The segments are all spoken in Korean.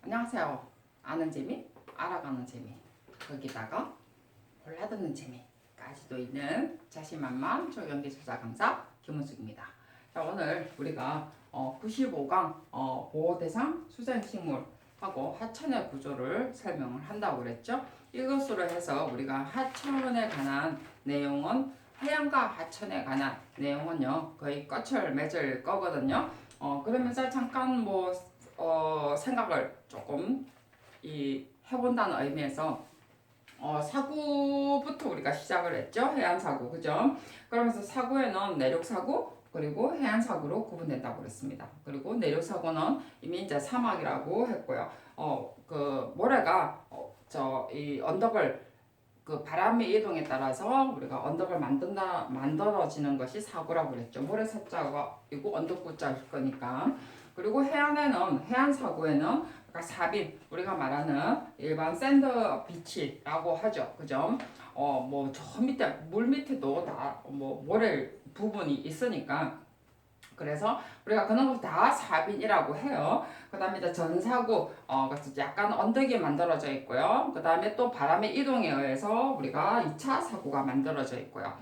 안녕하세요. 아는 재미, 알아가는 재미, 거기다가 골라듣는 재미까지도 있는 자신만만 조경기술사 강사 김은숙입니다. 자, 오늘 우리가 95강 보호대상 수생식물하고 하천의 구조를 설명을 한다고 그랬죠. 이것으로 해서 우리가 하천에 관한 내용은 해양과 하천에 관한 내용은요 거의 끝을 맺을 거거든요. 그러면서 잠깐 생각을 조금 해본다는 의미에서 사구부터 우리가 시작을 했죠. 해안사구, 그죠? 그러면서 사구에는 내륙사구 그리고 해안사구로 구분된다고 그랬습니다. 그리고 내륙사구는 이미 이제 사막이라고 했고요. 그 모래가 이 언덕을 그 바람의 이동에 따라서 우리가 언덕을 만들어지는 것이 사구라고 그랬죠. 모래사자가 이고 언덕구자일 거니까. 그리고 해안사구에는 그러니까 사빈, 우리가 말하는 일반 샌드 비치라고 하죠. 그죠? 저 밑에, 물 밑에도 다 모래 부분이 있으니까. 그래서 우리가 그런 것이 다 사빈이라고 해요. 그 다음에 이제 전사구, 그래서 약간 언덕이 만들어져 있고요. 그 다음에 또 바람의 이동에 의해서 우리가 2차 사구가 만들어져 있고요.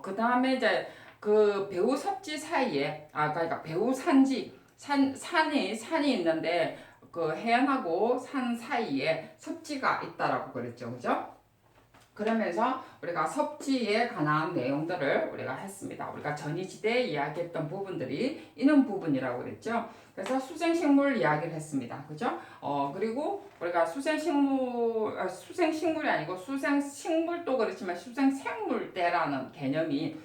그 다음에 이제 그 배후 섭지 사이에, 그러니까 배후 산지, 산이 있는데 그 해안하고 산 사이에 섭지가 있다라고 그랬죠. 그죠? 그러면서 우리가 섭지에 관한 내용들을 우리가 했습니다. 우리가 전이지대에 이야기했던 부분들이 이런 부분이라고 그랬죠. 그래서 수생식물 이야기를 했습니다. 그죠? 그리고 우리가 수생식물이 아니고 수생식물도 그렇지만 수생생물대라는 개념이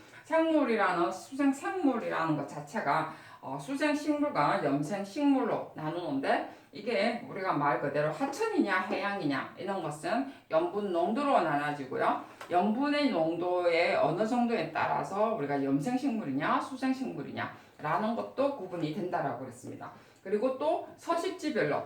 수생생물이라는 것 자체가 수생식물과 염생식물로 나누는데 이게 우리가 말 그대로 하천이냐 해양이냐 이런 것은 염분 농도로 나눠지고요. 염분의 농도의 어느 정도에 따라서 우리가 염생식물이냐 수생식물이냐 라는 것도 구분이 된다라고 그랬습니다. 그리고 또 서식지별로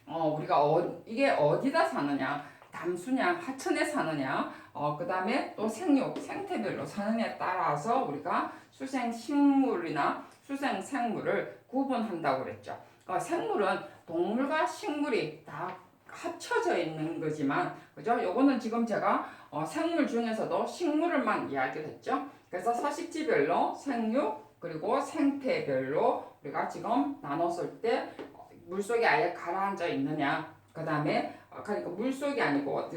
우리가 이게 어디다 사느냐, 담수냐, 하천에 사느냐, 그 다음에 또 생태별로 사느냐에 따라서 우리가 수생식물이나 수생생물을 구분한다고 그랬죠. 생물은 동물과 식물이 다 합쳐져 있는 거지만, 그죠? 요거는 지금 제가 생물 중에서도 식물을만 이야기를 했죠. 그래서 서식지별로 생육 그리고 생태별로 우리가 지금 나눴을 때 물속에 아예 가라앉아 있느냐, 그 다음에 그러니까 물속이 아니고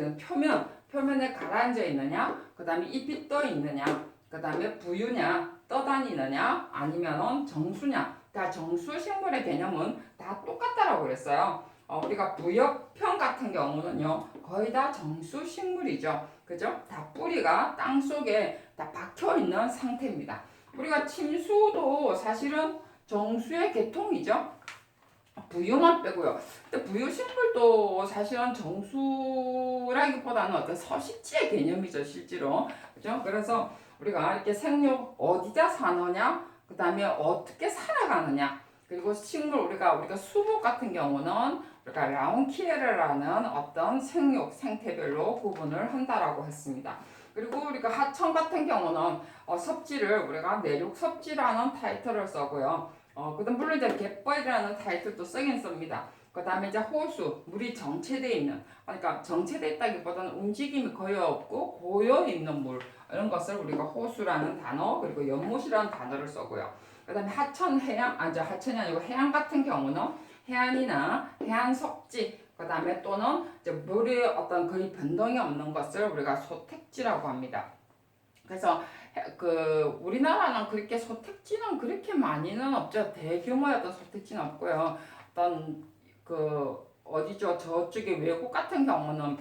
표면에 가라앉아 있느냐, 그 다음에 잎이 떠 있느냐, 그 다음에 부유냐, 떠다니느냐, 아니면은 정수냐. 다 정수식물의 개념은 다 똑같다라고 그랬어요. 우리가 부엽형 같은 경우는요, 거의 다 정수식물이죠. 그죠? 다 뿌리가 땅 속에 다 박혀 있는 상태입니다. 우리가 침수도 사실은 정수의 계통이죠. 부유만 빼고요. 근데 부유식물도 사실은 정수라기보다는 어떤 서식지의 개념이죠, 실제로. 그죠? 그래서 우리가 이렇게 생육 어디다 사느냐, 그 다음에 어떻게 살아가느냐, 그리고 식물 우리가 수목 같은 경우는 우리가 라운키에르라는 어떤 생태별로 구분을 한다라고 했습니다. 그리고 우리가 하천 같은 경우는 섭지를 우리가 내륙 섭지라는 타이틀을 써고요. 그다음 물론 이제 갯벌이라는 타이틀도 쓰긴 씁니다. 그 다음에 이제 호수, 물이 정체되어 있는, 그러니까 정체되어 있다기보다는 움직임이 거의 없고 고여 있는 물, 이런 것을 우리가 호수라는 단어, 그리고 연못이라는 단어를 쓰고요. 그 다음에 하천이 아니고 해안 같은 경우는 해안이나 해안 섭지, 그 다음에 또는 이제 물이 어떤 거의 변동이 없는 것을 우리가 소택지라고 합니다. 그래서 우리나라는 그렇게 소택지는 그렇게 많이는 없죠. 대규모의 어떤 소택지는 없고요. 어떤 어디죠? 저쪽에 외국 같은 경우는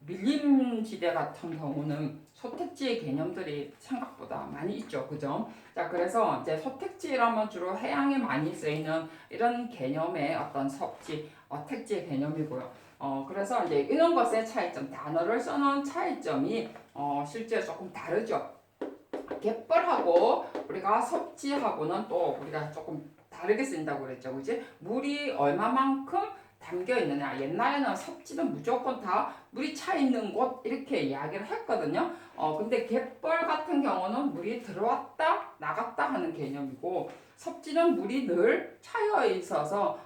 밀림지대 같은 경우는 소택지의 개념들이 생각보다 많이 있죠. 그죠? 자, 그래서 이제 소택지라면 주로 해양에 많이 쓰이는 이런 개념의 어떤 택지의 개념이고요. 그래서 이제 이런 것의 차이점, 단어를 쓰는 차이점이 실제 조금 다르죠. 갯벌하고 우리가 섭지하고는 또 우리가 조금 다르게 쓴다고 그랬죠. 그지? 물이 얼마만큼 담겨 있느냐. 옛날에는 섭지는 무조건 다 물이 차 있는 곳 이렇게 이야기를 했거든요. 근데 갯벌 같은 경우는 물이 들어왔다 나갔다 하는 개념이고 섭지는 물이 늘 차여 있어서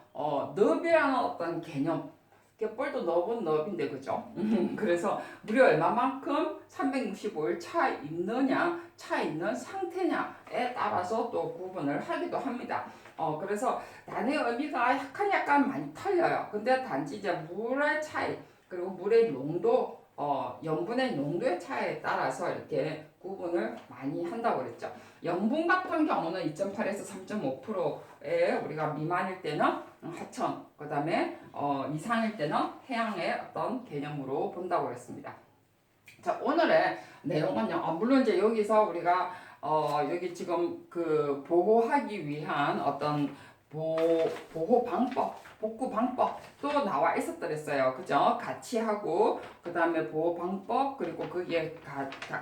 넙이라는 어떤 개념. 갯벌도 넙은 넙인데 그죠? 그래서 물이 얼마만큼 365일 차 있느냐, 차 있는 상태냐에 따라서 또 구분을 하기도 합니다. 그래서 단의 의미가 약간 많이 틀려요. 근데 단지 이제 물의 차이, 그리고 물의 농도, 염분의 농도의 차이에 따라서 이렇게 구분을 많이 한다고 그랬죠. 염분 같은 경우는 2.8에서 3.5%에 우리가 미만일 때는 하천, 그 다음에 이상일 때는 해양의 어떤 개념으로 본다고 그랬습니다. 자, 오늘의 내용은요. 물론 이제 여기서 우리가 여기 지금 그 보호하기 위한 어떤 보호 방법, 복구 방법도 나와 있었더랬어요. 그죠? 같이 하고, 그 다음에 보호 방법, 그리고 거기에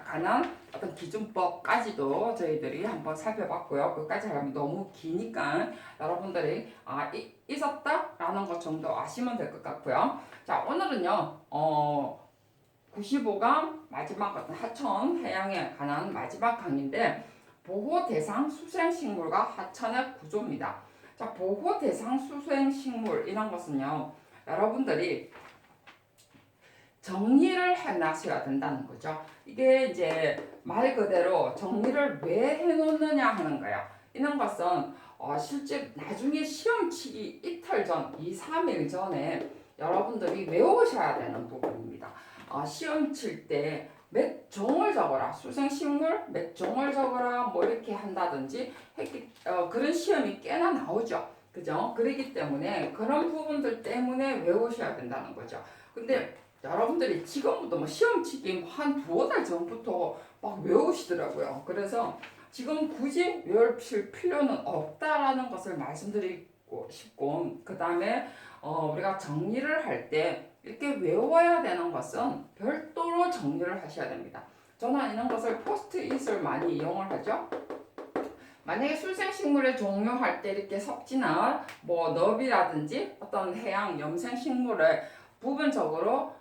관한 어떤 기준법까지도 저희들이 한번 살펴봤고요. 그까지 하면 너무 기니까 여러분들이 있었다라는 것 정도 아시면 될 것 같고요. 자, 오늘은요, 95강 마지막 어떤 하천 해양에 관한 마지막 강인데 보호 대상 수생식물과 하천의 구조입니다. 자, 보호 대상 수생식물 이런 것은요, 여러분들이 정리를 해놔셔야 된다는 거죠. 이게 이제 말 그대로 정리를 왜 해놓느냐 하는 거예요. 이런 것은 실제 나중에 시험 치기 이틀 전, 2, 3일 전에 여러분들이 외우셔야 되는 부분입니다. 시험 칠 때 몇 종을 적어라, 수생식물 몇 종을 적어라, 뭐 이렇게 한다든지 그런 시험이 꽤나 나오죠. 그죠? 그렇기 때문에 그런 부분들 때문에 외우셔야 된다는 거죠. 근데 여러분들이 지금부터 뭐 시험 치기 한 두어 달 전부터 막 외우시더라고요. 그래서 지금 굳이 외우실 필요는 없다라는 것을 말씀드리고 싶고, 그 다음에 우리가 정리를 할 때 이렇게 외워야 되는 것은 별도로 정리를 하셔야 됩니다. 저는 이런 것을 포스트잇을 많이 이용을 하죠. 만약에 술생식물의 종류할 때 이렇게 섭지나 뭐 넙이라든지 어떤 해양 염생식물을 부분적으로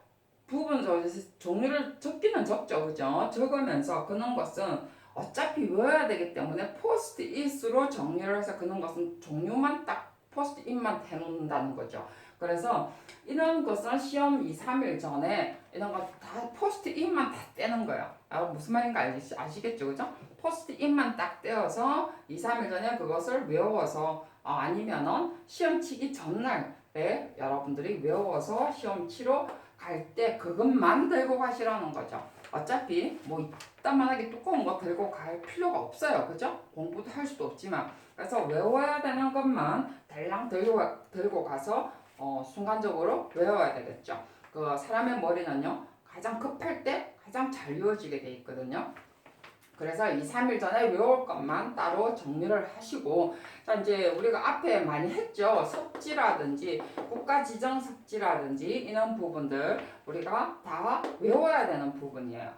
종류를 적기는 적죠. 그죠? 적으면서 그런 것은 어차피 외워야 되기 때문에 포스트잇으로 정리를 해서 그런 것은 종류만 딱 포스트잇만 해놓는다는 거죠. 그래서 이런 것은 시험 2, 3일 전에 이런 거 다 포스트잇만 다 떼는 거예요. 무슨 말인가 아시겠죠? 그죠? 포스트잇만 딱 떼어서 2, 3일 전에 그것을 외워서 아니면은 시험 치기 전날에 여러분들이 외워서 시험 치러 갈 때 그것만 들고 가시라는 거죠. 어차피 뭐 이따만하게 두꺼운 거 들고 갈 필요가 없어요. 그죠? 공부도 할 수도 없지만. 그래서 외워야 되는 것만 달랑 들고 가서 순간적으로 외워야 되겠죠. 그 사람의 머리는요, 가장 급할 때 가장 잘 외워지게 돼 있거든요. 그래서 2, 3일 전에 외울 것만 따로 정리를 하시고, 자, 이제 우리가 앞에 많이 했죠. 섭지라든지 국가지정섭지라든지 이런 부분들 우리가 다 외워야 되는 부분이에요.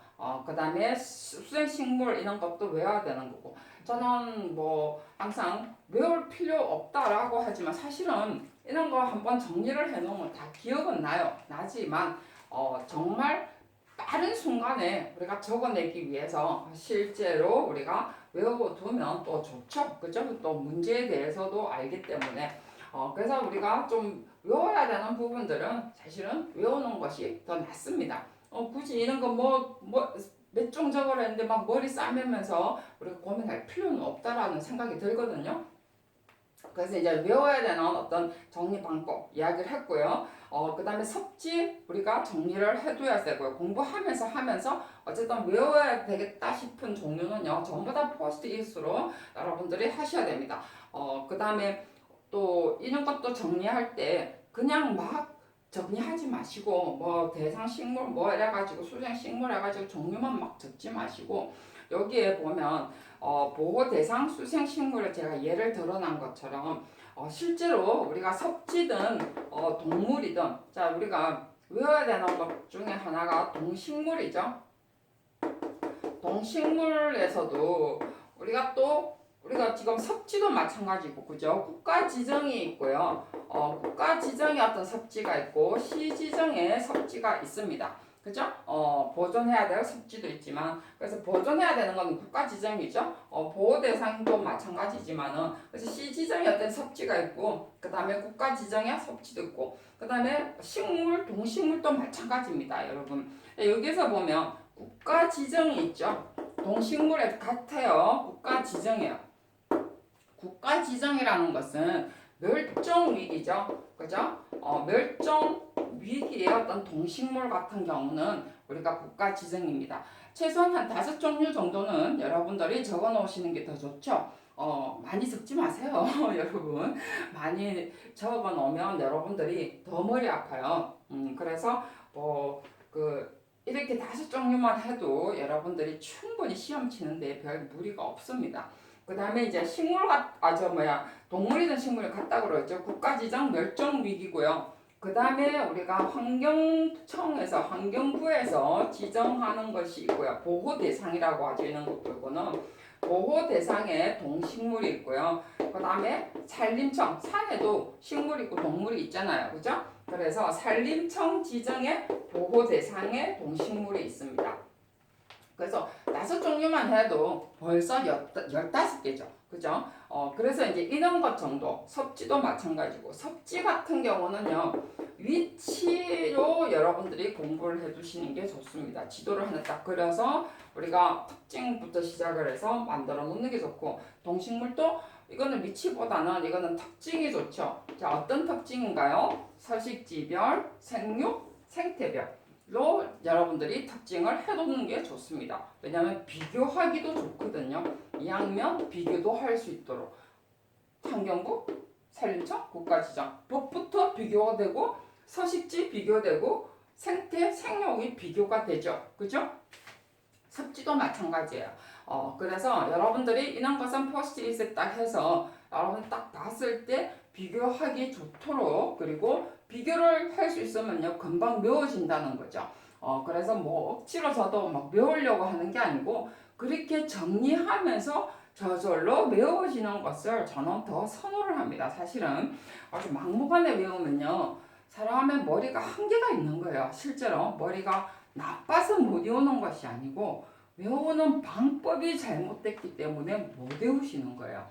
그 다음에 수생식물 이런 것도 외워야 되는 거고, 저는 뭐 항상 외울 필요 없다라고 하지만 사실은 이런 거 한번 정리를 해놓으면 다 기억은 나지만 정말 빠른 순간에 우리가 적어내기 위해서 실제로 우리가 외워두면 또 좋죠. 그죠? 또 문제에 대해서도 알기 때문에 그래서 우리가 좀 외워야 되는 부분들은 사실은 외우는 것이 더 낫습니다. 굳이 이런 거 몇 종 적으라 했는데 막 머리 싸매면서 우리가 고민할 필요는 없다라는 생각이 들거든요. 그래서 이제 외워야 되는 어떤 정리 방법 이야기를 했고요. 그 다음에 섭지 우리가 정리를 해둬야 되고요. 공부하면서 어쨌든 외워야 되겠다 싶은 종류는요, 전부 다 포스트잇으로 여러분들이 하셔야 됩니다. 그 다음에 또 이런 것도 정리할 때 그냥 막 정리하지 마시고 뭐 대상 식물 뭐 이래가지고 수생 식물 해가지고 종류만 막 적지 마시고, 여기에 보면 보호 대상 수생 식물을 제가 예를 들어놓은 것처럼 실제로 우리가 섭지든 동물이든, 자, 우리가 외워야 되는 것 중에 하나가 동식물이죠. 동식물에서도 우리가 또 우리가 지금 섭지도 마찬가지고, 그죠? 국가 지정이 있고요. 국가 지정의 어떤 섭지가 있고, 시 지정의 섭지가 있습니다. 그죠? 보존해야 될 섭지도 있지만, 그래서 보존해야 되는 건 국가 지정이죠. 보호 대상도 마찬가지지만은, 그래서 시 지정의 어떤 섭지가 있고, 그 다음에 국가 지정의 섭지도 있고, 그 다음에 식물, 동식물도 마찬가지입니다, 여러분. 여기서 보면 국가 지정이 있죠. 동식물에 같아요. 국가 지정이에요. 국가 지정이라는 것은 멸종 위기죠. 그죠? 멸종 위기의 어떤 동식물 같은 경우는 우리가 국가 지정입니다. 최소한 한 5종류 정도는 여러분들이 적어 놓으시는 게 더 좋죠. 많이 적지 마세요. 여러분. 많이 적어 놓으면 여러분들이 더 머리 아파요. 그래서 이렇게 5종류만 해도 여러분들이 충분히 시험 치는데 별 무리가 없습니다. 그 다음에 이제 동물이든 식물을 같다 그러죠. 국가지정 멸종 위기고요. 그 다음에 우리가 환경청에서, 환경부에서 지정하는 것이 있고요. 보호 대상이라고 하죠. 이런 것들고는 보호 대상의 동식물이 있고요. 그 다음에 산림청, 산에도 식물이 있고 동물이 있잖아요. 그죠? 그래서 산림청 지정의 보호 대상의 동식물이 있습니다. 그래서 5종류만 해도 벌써 15개죠. 그죠? 그래서 이제 이런 것 정도, 섭지도 마찬가지고, 섭지 같은 경우는요, 위치로 여러분들이 공부를 해 두시는 게 좋습니다. 지도를 하나 딱 그려서 우리가 특징부터 시작을 해서 만들어 놓는 게 좋고, 동식물도 이거는 위치보다는 이거는 특징이 좋죠. 자, 어떤 특징인가요? 서식지별, 생육, 생태별. 로 여러분들이 특징을 해두는 게 좋습니다. 왜냐하면 비교하기도 좋거든요. 2학년 비교도 할 수 있도록 환경부, 산림청, 국가지정, 법부터 비교가 되고 서식지 비교되고 생태, 생육이 비교가 되죠. 그죠? 섭지도 마찬가지예요. 그래서 여러분들이 이런 것은 포스트잇에 딱 해서 여러분 딱 봤을 때 비교하기 좋도록, 그리고 비교를 할 수 있으면요 금방 외워진다는 거죠. 그래서 뭐 억지로 저도 막 외우려고 하는 게 아니고 그렇게 정리하면서 저절로 외워지는 것을 저는 더 선호를 합니다. 사실은 아주 막무가내 외우면요 사람의 머리가 한계가 있는 거예요. 실제로 머리가 나빠서 못 외우는 것이 아니고 외우는 방법이 잘못됐기 때문에 못 외우시는 거예요.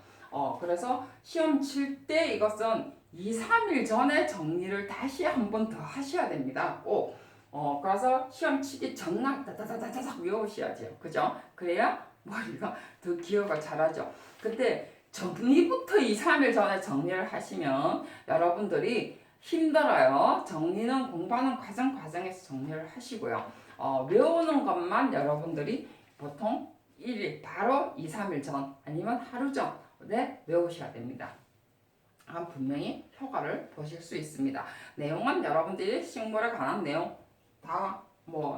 그래서 시험 칠 때 이것은 2, 3일 전에 정리를 다시 한 번 더 하셔야 됩니다. 꼭. 그래서 시험 치기 전날 다다다다닥 외우셔야죠. 그죠? 그래야 머리가 더 기억을 잘하죠. 근데 정리부터 2, 3일 전에 정리를 하시면 여러분들이 힘들어요. 정리는 공부하는 과정에서 정리를 하시고요. 외우는 것만 여러분들이 보통 1일, 바로 2, 3일 전 아니면 하루 전에 외우셔야 됩니다. 분명히 효과를 보실 수 있습니다. 내용은 여러분들이 식물에 관한 내용 다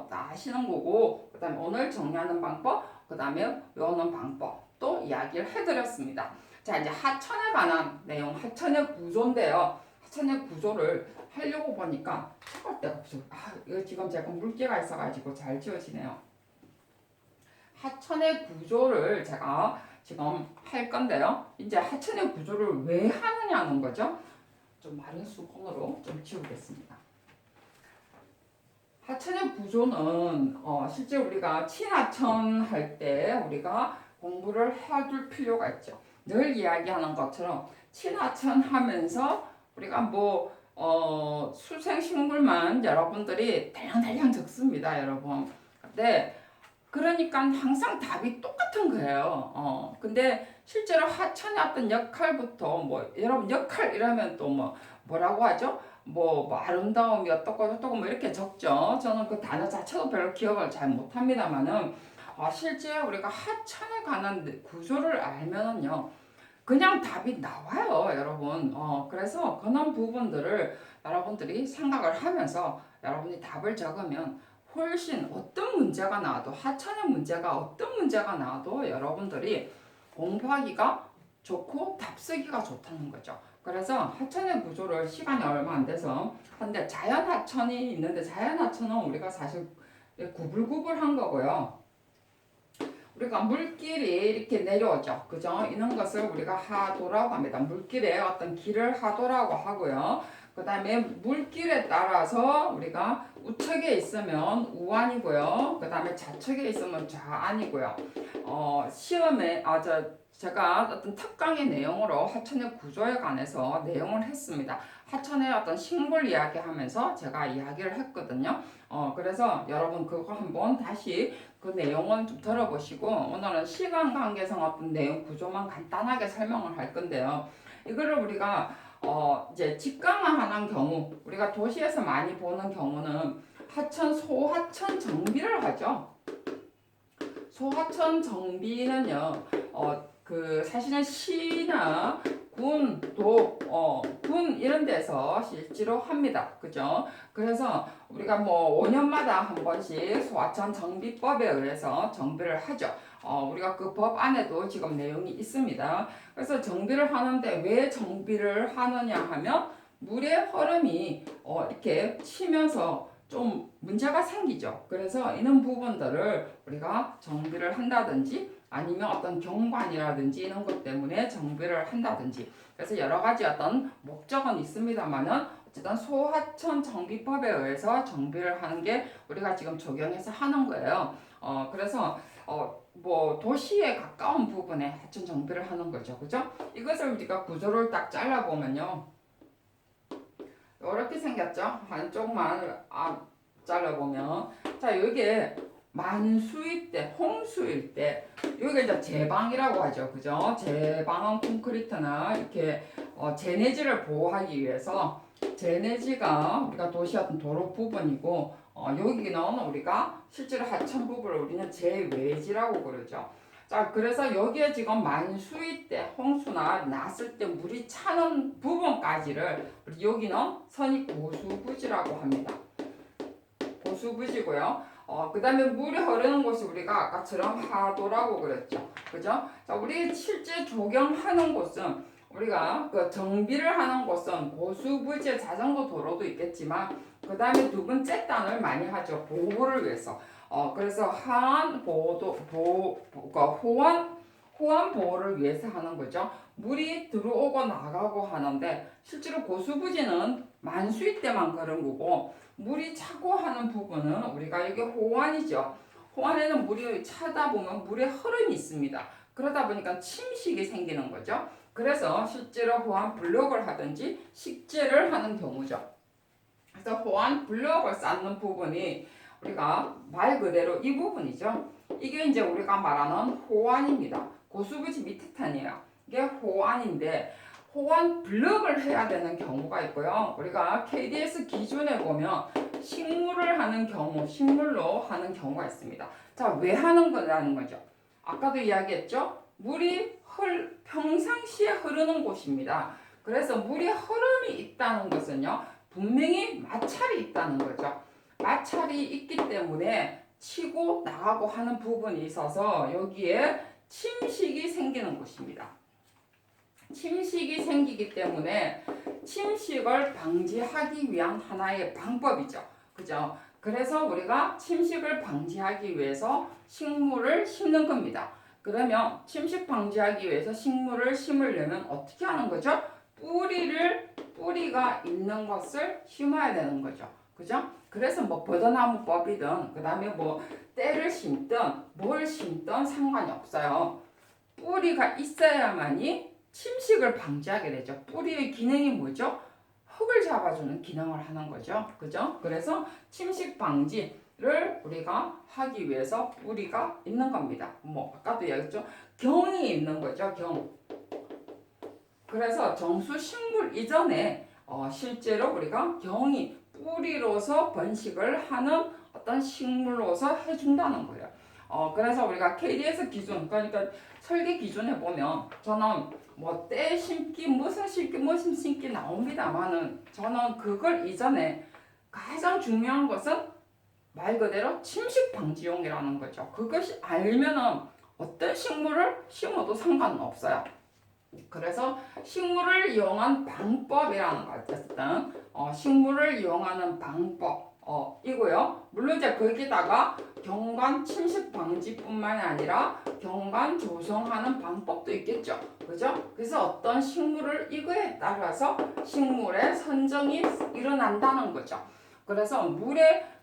아시는 거고, 그 다음에 오늘 정리하는 방법, 그 다음에 외우는 방법 또 이야기를 해드렸습니다. 자, 이제 하천에 관한 내용, 하천의 구조인데요. 하천의 구조를 하려고 보니까 찾을 데가 없어요. 이거 지금 제가 물기가 있어가지고 잘 지워지네요. 하천의 구조를 제가 지금 할 건데요. 이제 하천의 구조를 왜 하느냐는 거죠. 좀 마른 수건으로 좀 지우겠습니다. 하천의 구조는 실제 우리가 친하천 할 때 우리가 공부를 해둘 필요가 있죠. 늘 이야기하는 것처럼 친하천 하면서 우리가 수생식물만 여러분들이 대량대량 적습니다, 여러분. 근데 그러니까 항상 답이 똑같은 거예요. 근데 실제로 하천의 어떤 역할부터 여러분 역할 이러면 또 뭐라고 하죠? 아름다움이 어떻고 이렇게 적죠. 저는 그 단어 자체도 별로 기억을 잘 못합니다만은 실제 우리가 하천에 관한 구조를 알면은요 그냥 답이 나와요, 여러분. 그래서 그런 부분들을 여러분들이 생각을 하면서 여러분이 답을 적으면 훨씬 어떤 문제가 나와도, 하천의 문제가 어떤 문제가 나와도 여러분들이 공부하기가 좋고 답 쓰기가 좋다는 거죠. 그래서 하천의 구조를 시간이 얼마 안 돼서 근데 자연 하천이 있는데 자연 하천은 우리가 사실 구불구불한 거고요. 우리가 물길이 이렇게 내려오죠. 그죠? 이런 것을 우리가 하도라고 합니다. 물길에 어떤 길을 하도라고 하고요. 그 다음에 물길에 따라서 우리가 우측에 있으면 우안이고요. 그 다음에 좌측에 있으면 좌안이고요. 시험에, 제가 어떤 특강의 내용으로 하천의 구조에 관해서 내용을 했습니다. 하천의 어떤 식물 이야기 하면서 제가 이야기를 했거든요. 그래서 여러분 그거 한번 다시 그 내용은 좀 들어보시고, 오늘은 시간 관계상 어떤 내용 구조만 간단하게 설명을 할 건데요. 이거를 우리가 이제 직강화하는 경우, 우리가 도시에서 많이 보는 경우는 하천, 소하천 정비를 하죠. 소하천 정비는요, 사실은 시나 군, 군 이런 데서 실제로 합니다. 그죠? 그래서 우리가 뭐 5년마다 한 번씩 소하천 정비법에 의해서 정비를 하죠. 우리가 그 법 안에도 지금 내용이 있습니다. 그래서 정비를 하는데 왜 정비를 하느냐 하면 물의 흐름이 이렇게 치면서 좀 문제가 생기죠. 그래서 이런 부분들을 우리가 정비를 한다든지 아니면 어떤 경관이라든지 이런 것 때문에 정비를 한다든지, 그래서 여러 가지 어떤 목적은 있습니다만은 어쨌든 소하천 정비법에 의해서 정비를 하는 게 우리가 지금 적용해서 하는 거예요. 그래서 뭐 도시에 가까운 부분에 하천 정비를 하는 거죠. 그죠? 이것을 우리가 구조를 딱 잘라보면요, 이렇게 생겼죠? 한쪽만 잘라보면, 자, 여기에 만수일 때, 홍수일 때, 여기가 이제 제방이라고 하죠. 그죠? 제방은 콘크리트나 이렇게 제네지를 보호하기 위해서, 제네지가 우리가 도시 어떤 도로 부분이고, 여기는 우리가 실제로 하천 부분을 우리는 제외지라고 그러죠. 자, 그래서 여기에 지금 만수일 때, 홍수나 났을 때 물이 차는 부분까지를 우리 여기는 선이 고수부지라고 합니다. 고수부지고요. 그 다음에 물이 흐르는 곳이 우리가 아까처럼 하도라고 그랬죠. 그죠? 자, 우리 실제 조경하는 곳은, 우리가 그 정비를 하는 곳은 고수부지의 자전거 도로도 있겠지만, 그 다음에 두 번째 단을 많이 하죠. 보호를 위해서. 그래서 하안 보호도, 호안 보호를 위해서 하는 거죠. 물이 들어오고 나가고 하는데, 실제로 고수부지는 만수일 때만 그런 거고, 물이 차고 하는 부분은 우리가 여기 호안이죠. 호안에는 물이 차다 보면 물의 흐름이 있습니다. 그러다 보니까 침식이 생기는 거죠. 그래서 실제로 호안 블록을 하든지 식재를 하는 경우죠. 그래서 호안 블록을 쌓는 부분이 우리가 말 그대로 이 부분이죠. 이게 이제 우리가 말하는 호안입니다. 고수부지 밑에 탄이에요. 이게 호안인데, 호안 블럭을 해야 되는 경우가 있고요. 우리가 KDS 기준에 보면 식물을 하는 경우, 식물로 하는 경우가 있습니다. 자, 왜 하는 거라는 거죠? 아까도 이야기했죠? 물이 평상시에 흐르는 곳입니다. 그래서 물의 흐름이 있다는 것은요, 분명히 마찰이 있다는 거죠. 마찰이 있기 때문에 치고 나가고 하는 부분이 있어서 여기에 침식이 생기는 곳입니다. 침식이 생기기 때문에 침식을 방지하기 위한 하나의 방법이죠. 그죠? 그래서 우리가 침식을 방지하기 위해서 식물을 심는 겁니다. 그러면 침식 방지하기 위해서 식물을 심으려면 어떻게 하는 거죠? 뿌리가 있는 것을 심어야 되는 거죠. 그죠? 그래서 뭐 버드나무법이든 그 다음에 뭐 때를 심든 뭘 심든 상관이 없어요. 뿌리가 있어야만이 침식을 방지하게 되죠. 뿌리의 기능이 뭐죠? 흙을 잡아주는 기능을 하는 거죠. 그죠? 그래서 침식 방지를 우리가 하기 위해서 뿌리가 있는 겁니다. 뭐 아까도 이야기했죠. 경이 있는 거죠. 경. 그래서 정수식물 이전에 실제로 우리가 경이 뿌리로서 번식을 하는 어떤 식물로서 해준다는 거예요. 그래서 우리가 KDS 기준, 그러니까 설계 기준에 보면 저는 뭐 때 심기, 무슨 심기 나옵니다만은 저는 그걸 이전에 가장 중요한 것은 말 그대로 침식 방지용이라는 거죠. 그것이 알면은 어떤 식물을 심어도 상관은 없어요. 그래서 식물을 이용한 방법이라는 거 어쨌든 식물을 이용하는 방법, 이고요. 물론 이제 거기다가 경관 침식 방지뿐만이 아니라 경관 조성하는 방법도 있겠죠. 그죠? 그래서 어떤 식물을 이거에 따라서 식물의 선정이 일어난다는 거죠. 그래서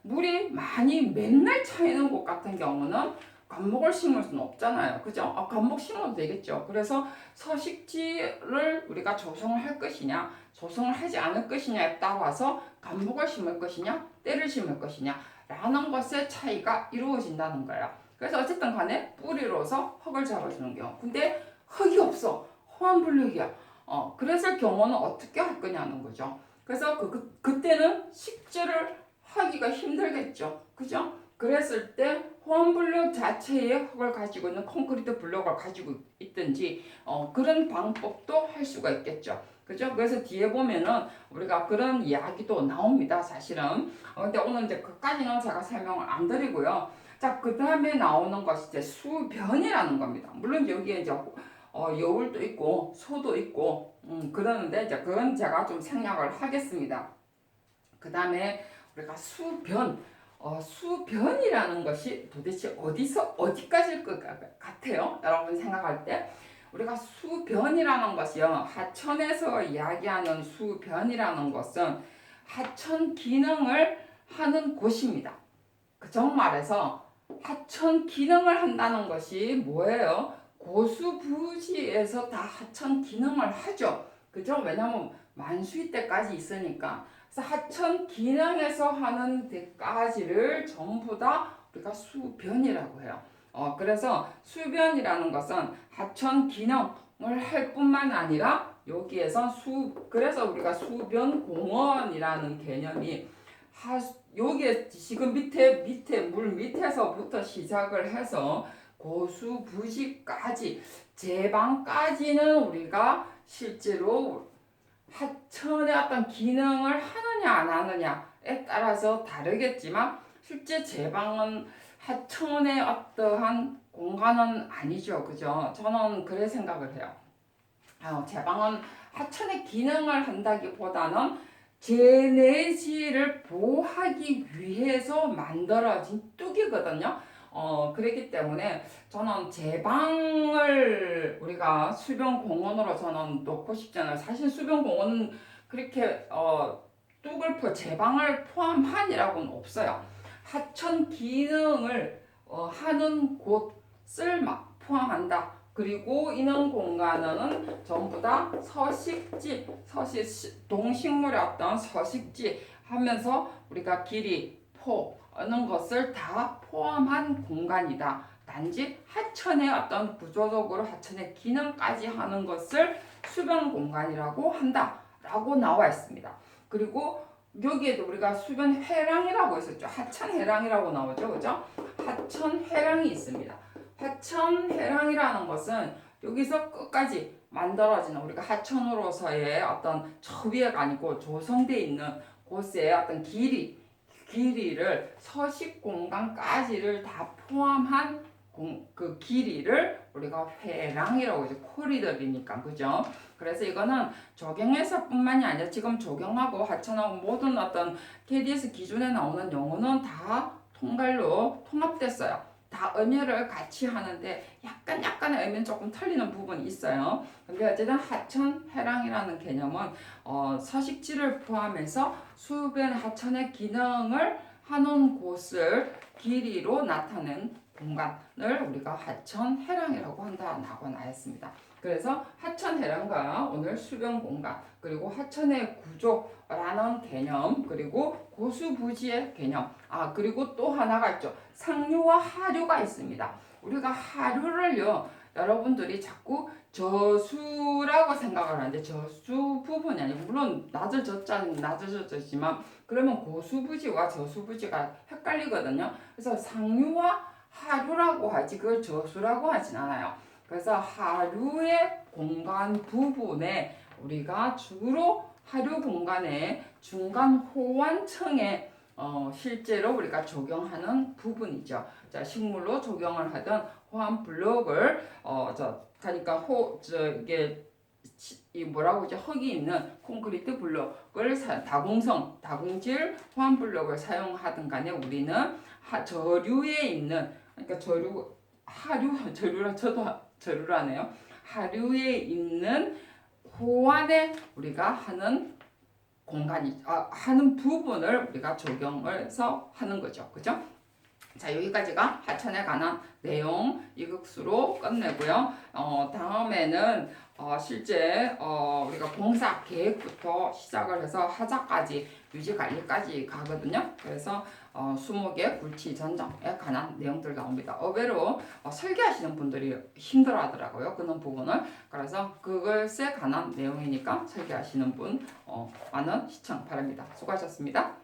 물이 많이 맨날 차이는 곳 같은 경우는 관목을 심을 수는 없잖아요. 그죠? 관목 심어도 되겠죠. 그래서 서식지를 우리가 조성을 할 것이냐, 조성을 하지 않을 것이냐에 따라서 관목을 심을 것이냐, 때를 심을 것이냐 라는 것의 차이가 이루어진다는 거예요. 그래서 어쨌든 간에 뿌리로서 흙을 잡아주는 경우. 근데 흙이 없어. 호환불력이야. 그랬을 경우는 어떻게 할 거냐는 거죠. 그래서 그때는 식재를 하기가 힘들겠죠. 그죠? 그랬을 때 호환블록 자체의 흙을 가지고 있는 콘크리트 블록을 가지고 있든지 그런 방법도 할 수가 있겠죠. 그죠? 그래서 뒤에 보면은 우리가 그런 이야기도 나옵니다. 사실은. 근데 오늘 이제 그까지는 제가 설명을 안 드리고요. 자, 그 다음에 나오는 것이 이제 수변이라는 겁니다. 물론 여기에 이제 여울도 있고 소도 있고 그러는데 이제 그건 제가 좀 생략을 하겠습니다. 그 다음에 우리가 수변이라는 것이 도대체 어디서 어디까지일 것 같아요? 여러분 생각할 때 우리가 수변이라는 것이요, 하천에서 이야기하는 수변이라는 것은 하천 기능을 하는 곳입니다. 그 정말에서 하천 기능을 한다는 것이 뭐예요? 고수부지에서 다 하천 기능을 하죠. 그죠? 왜냐하면 만수이 때까지 있으니까. 그래서 하천 기능에서 하는 데까지를 전부 다 우리가 수변이라고 해요. 그래서 수변이라는 것은 하천 기능을 할 뿐만 아니라 여기에서 그래서 우리가 수변 공원이라는 개념이 여기에 지금 밑에 물 밑에서부터 시작을 해서 고수부지까지 제방까지는 우리가 실제로 하천의 어떤 기능을 하느냐 안 하느냐에 따라서 다르겠지만 실제 제방은 하천의 어떠한 공간은 아니죠. 그죠? 저는 그래 생각을 해요. 제방은 하천의 기능을 한다기보다는 제내지를 보호하기 위해서 만들어진 뚝이거든요. 그렇기 때문에 저는 제방을 우리가 수변공원으로 저는 놓고 싶잖아요. 사실 수변공원은 그렇게 뚝을 제방을 포함한이라고는 없어요. 하천 기능을 하는 곳을 포함한다. 그리고 이런 공간은 전부 다 동식물의 어떤 서식지 하면서 우리가 길이, 포, 어느 것을 다 포함한 공간이다. 단지 하천의 어떤 구조적으로 하천의 기능까지 하는 것을 수변 공간이라고 한다. 라고 나와 있습니다. 그리고 여기에도 우리가 수변 회랑이라고 있었죠. 하천 회랑이라고 나오죠. 그죠? 하천 회랑이 있습니다. 하천 회랑이라는 것은 여기서 끝까지 만들어지는 우리가 하천으로서의 어떤 저 위에가 아니고 조성되어 있는 곳의 어떤 길이를 서식 공간까지를 다 포함한 그 길이를 우리가 회랑이라고 이제 코리더리니까 그죠? 그래서 이거는 조경에서뿐만이 아니라 지금 조경하고 하천하고 모든 어떤 KDS 기준에 나오는 용어는 다 통갈로 통합됐어요. 다 의미를 같이 하는데 약간의 의미는 조금 틀리는 부분이 있어요. 근데 어쨌든 하천 회랑이라는 개념은 서식지를 포함해서 수변 하천의 기능을 하는 곳을 길이로 나타낸 공간을 우리가 하천 회랑이라고 한다고 나왔습니다. 그래서 하천 회랑과 오늘 수변 공간 그리고 하천의 구조라는 개념 그리고 고수부지의 개념 그리고 또 하나가 있죠. 상류와 하류가 있습니다. 우리가 하류를요 여러분들이 자꾸 저수라고 생각을 하는데 저수 부분이 아니고 물론 낮은 저자지만 그러면 고수부지와 저수부지가 헷갈리거든요. 그래서 상류와 하류라고 하지 그걸 저수라고 하진 않아요. 그래서 하류의 공간 부분에 우리가 주로 하류 공간의 중간 호환층에 실제로 우리가 적용하는 부분이죠. 자, 식물로 적용을 하던 호환 블록을 그러니까 이게 이 뭐라고 하죠? 흙이 있는 콘크리트 블록을 다공질 호환 블록을 사용하든 간에 우리는 저류에 있는 그러니까 저류라네요. 하류에 있는 호환에 우리가 하는 하는 부분을 우리가 적용을 해서 하는 거죠. 그죠? 자, 여기까지가 하천에 관한 내용 이극수로 끝내고요. 다음에는 실제 우리가 공사 계획부터 시작을 해서 하자까지 유지 관리까지 가거든요. 그래서 20개 굴치 전정에 관한 내용들 나옵니다. 의외로 설계하시는 분들이 힘들어 하더라고요. 그런 부분을. 그래서 그것에 관한 내용이니까 설계하시는 분 많은 시청 바랍니다. 수고하셨습니다.